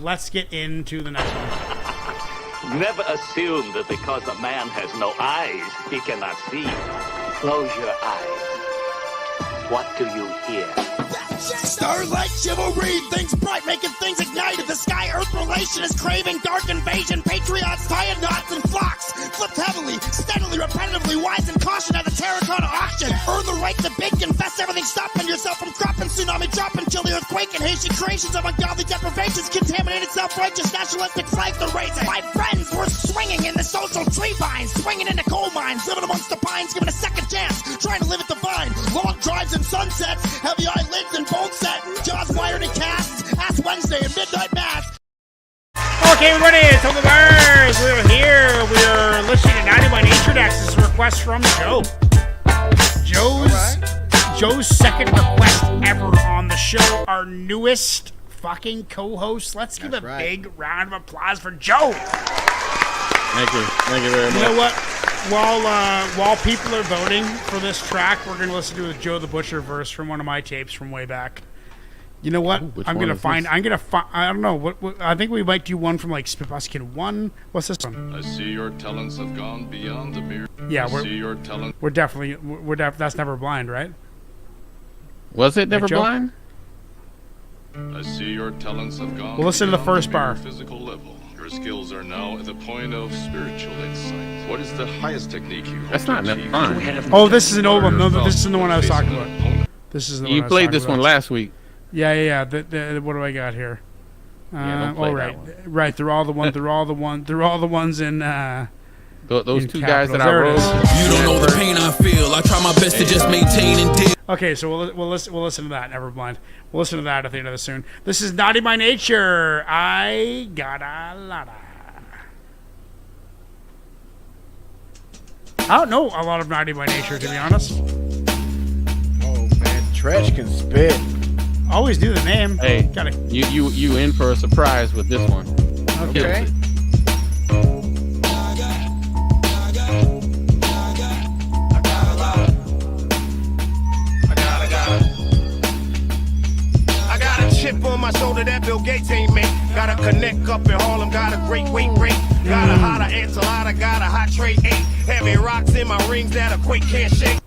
Let's get into the next one. Never assume that because a man has no eyes, he cannot see. Close your eyes. What do you hear? Starlight chivalry, things bright, making things ignite. The sky-earth relation is craving dark invasion. Patriots tying knots and flocks, flipped heavily, steadily, repetitively, wise and caution at the terracotta auction. Earn the right to big, confess everything, stopping yourself from cropping, tsunami dropping, till the earthquake and Haitian creations of ungodly deprivations, contaminated self-righteous nationalistic flags they're raising. My friends were swinging in the social tree vines, swinging into coal mines, living amongst the pines, given a second chance, trying to live at the vine. Long drives and sunsets, heavy eyelids and bone set, jaws wired and casts, Ass Wednesday and midnight mass. Okay, everybody, it's on the bars. We're here. We're listening to 90 by Nature Decks. This is a request from Joe. Joe's second request ever on the show. Our newest fucking co-host. Let's give a big round of applause for Joe. Thank you. Thank you very much. You know what? While people are voting for this track, we're going to listen to a Joe the Butcher verse from one of my tapes from way back. You know what? I don't know. What I think we might do one from like Spitbuskin 1. What's this one? I see your talents have gone beyond the mere. Yeah, we're definitely that's Never Blind, right? Was it Never Blind? I see your talents have gone. We'll listen to the first bar. Physical level. Your skills are now at the point of spiritual insight. What is the highest technique you? That's not Never Blind. Oh, this is an old one. No, this isn't the one I was talking about. This is the one you played this one last week. Yeah. What do I got here? Right. They're all the ones in. Those in two capitals. guys that I wrote. You don't know the pain I feel. I try my best to just maintain and deal. Okay, so we'll listen to that. Never Blind. We'll listen to that at the end of the soon. This is Naughty by Nature. I got a Lotta. I don't know a lot of Naughty by Nature, to be honest. Oh man, Trash can spit. Always do the name. Hey, Gotta. you in for a surprise with this one. Okay. Chip on my shoulder that Bill Gates ain't make. Got a connect up in Harlem, got a great weight rate. Got a hotter enchilada, got a hot tray 8. Heavy rocks in my rings that a quake can't shake.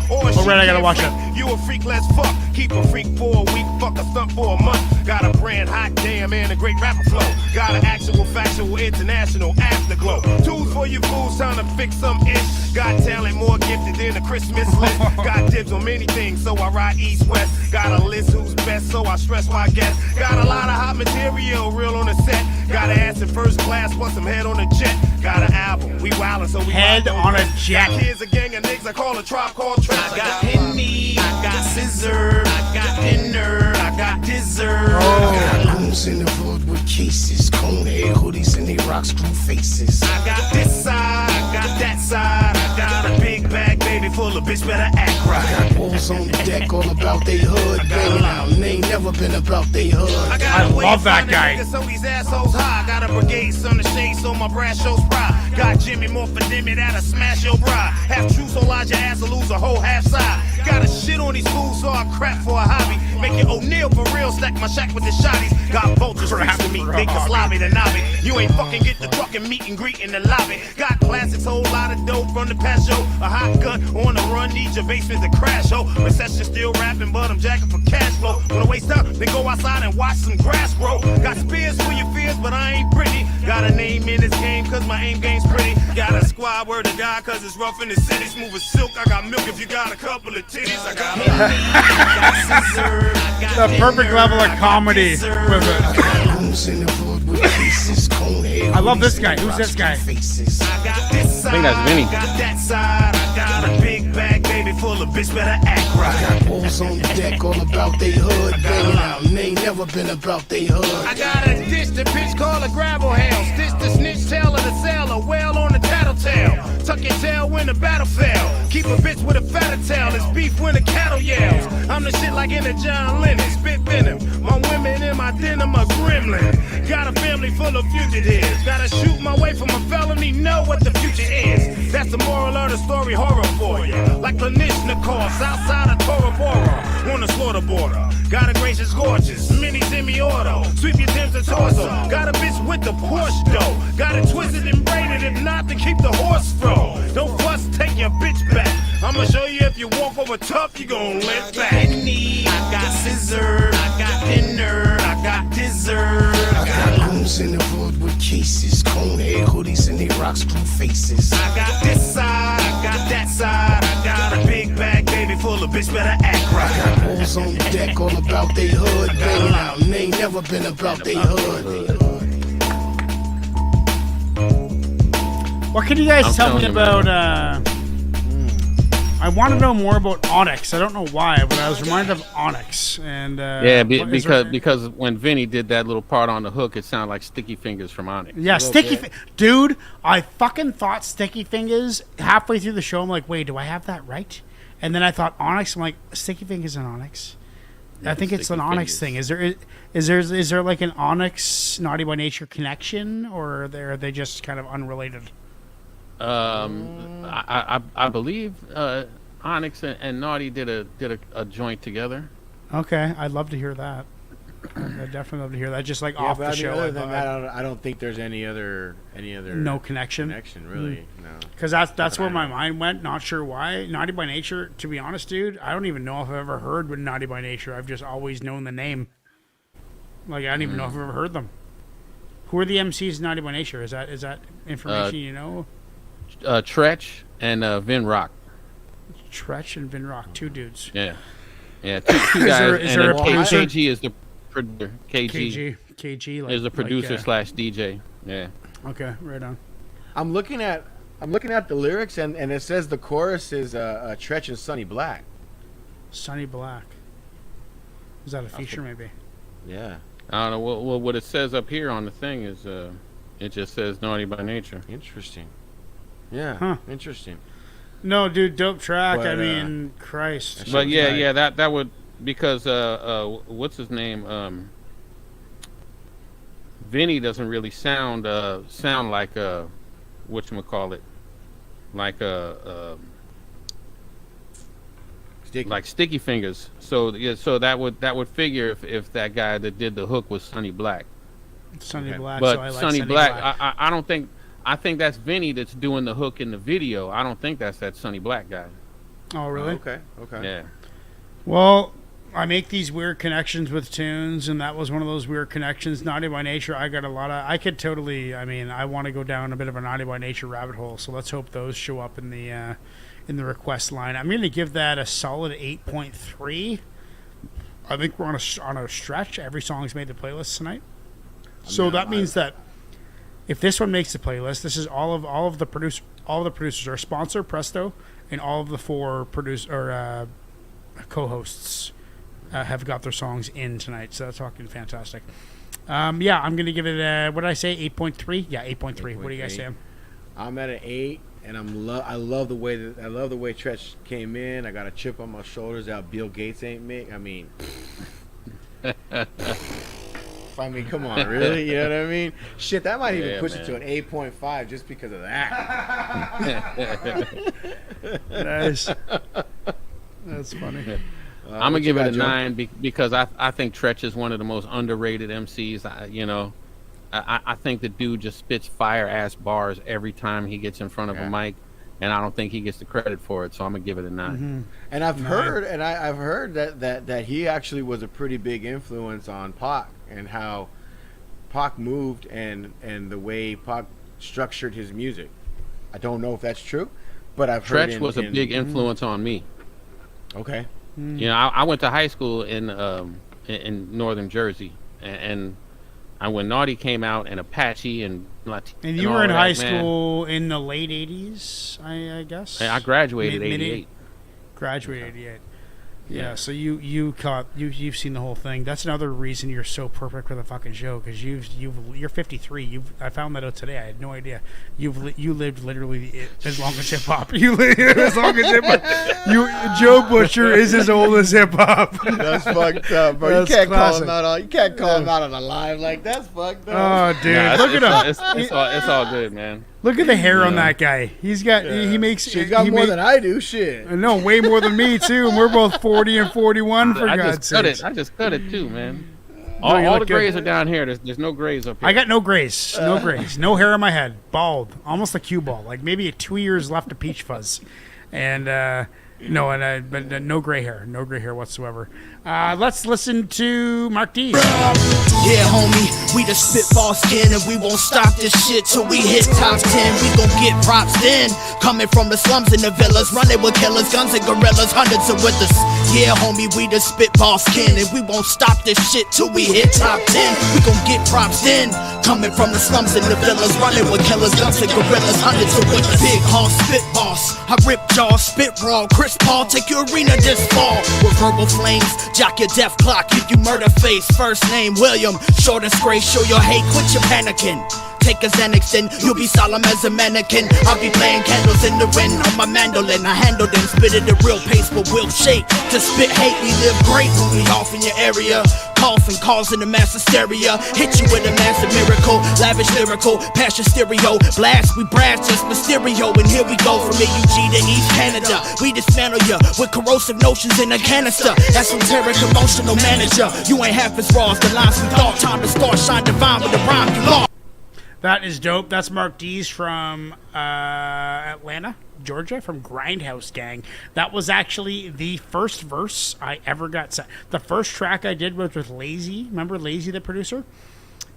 Alright, I gotta watch it. You a freak, let's fuck. Keep a freak for a week, fuck a stunt for a month. Got a brand hot damn and a great rapper flow. Got an actual, factual, international afterglow. Tools for you fools trying to fix some ish. Got talent more gifted than a Christmas list. Got dibs on many things, so I ride east-west. Got a list who's best, so I stress my guests. Got a lot of hot material, real on the set. Got an ass in first class, want some head on a jet. Got an album, we wildin', so we head on a jet. Here's a gang of niggas I call a tribe called Trap. I got Henny, I got Scissor, I got dinner, I got dessert. I got goons in the hood with cases, cone head hoodies and they rock screw faces. I got this side, I got that side. I got a big bag, baby, full of bitch, better act right. I got wolves on the deck, all about they hood, banging out, and they ain't never been about they hood. I love that guy. So these assholes high. Got a brigade, son of shade, so my brass shows pride. Got Jimmy more for Dimmy that'll smash your bride. Half true, so lie your ass will lose a whole half side. Got a shit on these fools, so I crap for a hobby. Make it O'Neal for real, stack my shack with the shotties. Got vultures freaks to me, they can slobby the knobby. You ain't fucking get the truck and meet and greet in the lobby. Got classics, whole lot of dope from the past show. A hot gun on the run, need your basement to crash, ho. Recession still rapping, but I'm jacking for cash flow. Wanna waste time, then go outside and watch some grass grow. Got spears for your fears, but I ain't pretty. Got a name in this game, cause my aim game's pretty. Got a squad, word to God, cause it's rough in the city. Smooth as silk, I got milk if you got a couple of titties. I got the perfect level of comedy with it. I love this guy. Who's this guy? I think that's Vinny. Got that side, I got a big bag, baby, full of bitch, better act right. I got wolves on the deck, all about they hood, banging out, and they ain't never been about they hood. I got a dish the bitch call a gravel hail. Stitch the snitch tail of the sailor, whale on the tattletale. Tuck your tail when the battle fell. Keep a bitch with a fatter tail. It's beef when the cattle yells. I'm the shit like in a John Lennon. Spit venom. My women in my denim are gremlin. Got a family full of fugitives. Gotta shoot my way from a felony, know what the future is. That's the moral of the story, horror for you. Like Kalishnikov, outside of Tora Bora. On the slaughter border. Got a gracious, gorgeous, mini semi-auto. Sweep your Tim's to torso. Got a bitch with the Porsche though. Got it twisted and braided, if not to keep the horse flow. Don't fuss, take your bitch back. I'ma show you if you walk over tough, you gon' let back. I got scissor, I got dinner, I got dessert. I got goons in the hood with cases, cone head hoodies and they rock screw faces. I got this side, I got that side. I got a big bag, baby, full of bitch, better act right. I got hoes on deck all about they hood, banging out, and they ain't never been about they hood. What can you guys I'm tell me telling you, about? I want to know more about Onyx. I don't know why, but I was reminded of Onyx. And because when Vinny did that little part on the hook, it sounded like Sticky Fingers from Onyx. Yeah, dude. I fucking thought Sticky Fingers halfway through the show. I'm like, wait, do I have that right? And then I thought Onyx. I'm like, Sticky Fingers and Onyx. Yeah, I think it's an Onyx thing. Is there like an Onyx Naughty by Nature connection, or are they just kind of unrelated? I believe Onyx and Naughty did a joint together. Okay, I'd love to hear that. I'd definitely love to hear that. Just like off the show. Other than that, I don't think there's any other no connection. Really, no. Because that's where my mind went. Not sure why. Naughty by Nature. To be honest, dude, I don't even know if I've ever heard with Naughty by Nature. I've just always known the name. Like I don't even know if I've ever heard them. Who are the MCs Naughty by Nature? Is that information you know? Tretch and Vin Rock. Tretch and Vin Rock, two dudes. Yeah, two guys. Is there a producer? KG is the producer. KG is the producer slash DJ. Yeah. Okay, right on. I'm looking at the lyrics and it says the chorus is Tretch and Sonny Black. Sonny Black. Is that a feature maybe? Yeah. I don't know. Well, what it says up here on the thing is it just says Naughty by Nature. Interesting. Yeah. Huh. Interesting. No, dude, dope track. But, I mean, Christ. But yeah, that would because what's his name? Vinny doesn't really sound like whatchamacallit, like like Sticky Fingers. So yeah, so that would figure if that guy that did the hook was Sonny Black. Sonny Black. But so I like Sonny Black, I don't think. I think that's Vinny that's doing the hook in the video. I don't think that's that Sonny Black guy. Oh, really? Okay. Yeah. Well, I make these weird connections with tunes, and that was one of those weird connections. Naughty by Nature, I got a lot of... I want to go down a bit of a Naughty by Nature rabbit hole, so let's hope those show up in the request line. I'm going to give that a solid 8.3. I think we're on a stretch. Every song's made the playlist tonight. So that means that if this one makes the playlist, this is all of the producers, our sponsor Presto, and all of the four co-hosts have got their songs in tonight. So that's fucking fantastic. Yeah, I'm gonna give it what did I say? 8.3. Yeah, 8.3. What do you guys say? I'm at an 8, and I love the way Tretch came in. I got a chip on my shoulders that Bill Gates ain't make. I mean, come on, really? You know what I mean? Shit, that might even push it to an 8.5 just because of that. Nice. That's funny. I'm gonna give it a 9 because I think Tretch is one of the most underrated MCs. I think the dude just spits fire ass bars every time he gets in front of a mic, and I don't think he gets the credit for it. So I'm gonna give it a 9. Mm-hmm. And I've heard that he actually was a pretty big influence on Pac and how Pac moved and the way Pac structured his music. I don't know if that's true, but I've heard Tretch was a big influence on me. Okay. You know, I went to high school in northern Jersey, and when Naughty came out and Apache and you were in high school in the late 80s, I guess. I graduated 88. Graduated 88. Yeah, so you've seen the whole thing. That's another reason you're so perfect for the fucking show, because you're 53. I found that out today. I had no idea. You lived literally as long as hip hop. You live as long as hip hop. Joe Butcher is as old as hip hop. That's fucked up, bro. That's you can't classic. call him out on. You can't call him out on a live like that's fucked up. Oh, dude, look at him. It's all good, man. Look at the hair on that guy. He's got. He makes. She's got more than I do. Shit. No, way more than me too. And we're both 40 and 41. For God's sake. I just cut it too, man. All the grays are down here. There's no grays up here. I got no grays. No grays. No hair on my head. Bald. Almost a cue ball. Like maybe 2 years left of peach fuzz. And but no gray hair. No gray hair whatsoever. Let's listen to Mark D. Yeah, homie, we the spitball skin and we won't stop this shit till we hit top 10. We gon' get props then. Coming from the slums and the villas, running with killers, guns and gorillas, hundreds are with us. Yeah, homie, we the spitball skin and we won't stop this shit till we hit top 10. We gon' get props then. Coming from the slums and the villas, running with killers, guns and gorillas, hundreds are with us. Big Hall spit boss, I rip jaws, spit raw. Chris Paul, take your arena this fall with verbal flames. Jock your death clock, give you murder face. First name William, short and gray, show your hate, quit your panicking. Take a Xanax, then you'll be solemn as a mannequin. I'll be playing candles in the wind on my mandolin. I handle them, spit at the real pace, but Wilkshake. To spit hate, we live great when we off in your area. Coughing, causing a mass hysteria. Hit you with a massive miracle, lavish lyrical, pass your stereo. Blast, we brass, just Mysterio. And here we go from AUG to East Canada. We dismantle ya with corrosive notions in a canister. Esoteric emotional manager. You ain't half as raw as the lines we thought. Time to start, shine divine with the rhyme you lost. That is dope. That's Mark D's from Atlanta, Georgia, from Grindhouse Gang. That was actually the first verse I ever got set. The first track I did was with Lazy. Remember Lazy, the producer?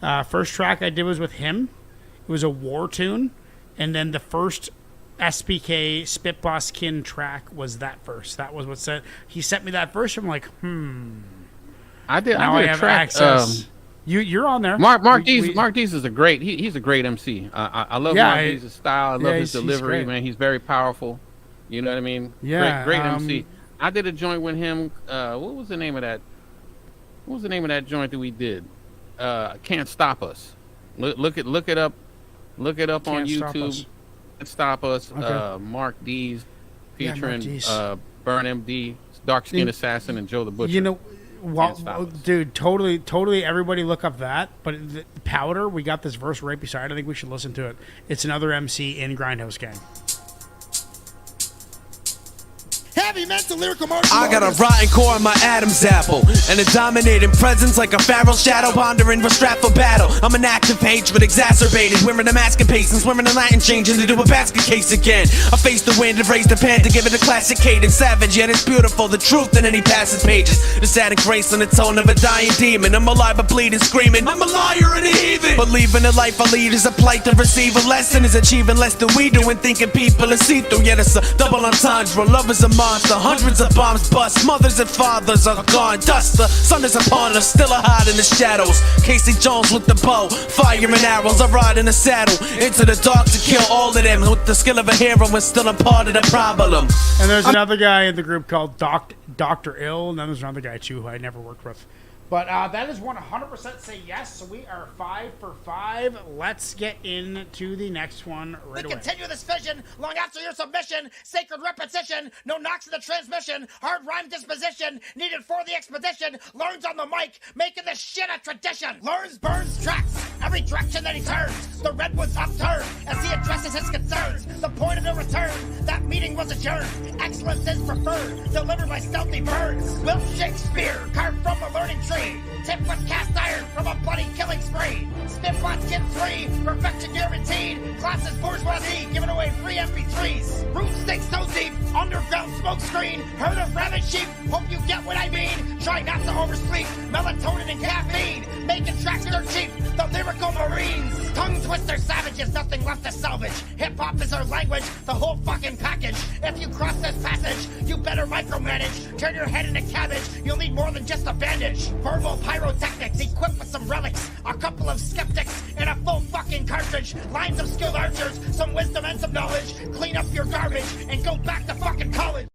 First track I did was with him. It was a war tune. And then the first SPK Spitboss Kin track was that verse. That was what said. He sent me that verse. I'm like, I did I have track, access. You're on there. Mark D's is a great. He's a great MC. I love Mark D's style. I love his delivery, man. He's very powerful. You know what I mean? Yeah. Great MC. I did a joint with him. What was the name of that? What was the name of that joint that we did? Can't Stop Us. Look it up. Look it up on YouTube. Can't Stop Us. Okay. Mark D's featuring Burn MD, Dark Skin Assassin, and Joe the Butcher. You know. Well, dude, totally. Everybody look up that. But the Powder, we got this verse right beside. I think we should listen to it. It's another MC in Grindhouse Gang. Heavy mental lyrical martial I got a rotten core on my Adam's apple and a dominating presence like a pharaoh shadow pondering for strap for battle. I'm an active hatred exacerbated, wearing a mask and pacing, swimming in Latin changing to do a basket case again. I face the wind and raise the pen to give it a classic cadence, savage yet it's beautiful, the truth in any passage pages. The sad and grace on the tone of a dying demon. I'm alive but bleeding, screaming, I'm a liar and a heathen. Believing the life I lead is a plight to receive a lesson, is achieving less than we do and thinking people are see-through. Yet it's a double entendre, love is a monster, hundreds of bombs bust, mothers and fathers are gone, dust, the sun is upon us, still a hide in the shadows. Casey Jones with the bow, fire and arrows, I ride in the saddle, into the dark to kill all of them, with the skill of a hero and still a part of the problem. And there's another guy in the group called Dr. Ill, and then there's another guy too who I never worked with. But that is 100% say yes, so we are 5 for 5. Let's get into the next one right away. Continue this vision long after your submission. Sacred repetition, no knocks in the transmission. Hard rhyme disposition, needed for the expedition. Learns on the mic, making this shit a tradition. Learns, burns, tracks, every direction that he turns. The redwood's upturned as he addresses his concerns. The point of no return, that meeting was adjourned. Excellence is preferred, delivered by stealthy birds. Wilkshake spear, carved from a learning tree. Tipped with cast iron from a bloody killing spree. Spitbot Kid 3, perfection guaranteed. Classes bourgeoisie, giving away free MP3s. Roots sink so deep, underground smoke screen. Herd of rabid sheep, hope you get what I mean. Try not to oversleep, melatonin and caffeine. Making tracks dirt cheap, the lyrical marines. Tongue twister savages, nothing left to salvage. Hip-hop is our language, the whole fucking package. If you cross this passage, you better micromanage. Turn your head into cabbage, you'll need more than just a bandage. Verbal pyrotechnics, equipped with some relics. A couple of skeptics, and a full fucking cartridge. Lines of skilled archers, some wisdom and some knowledge. Clean up your garbage, and go back to fucking college.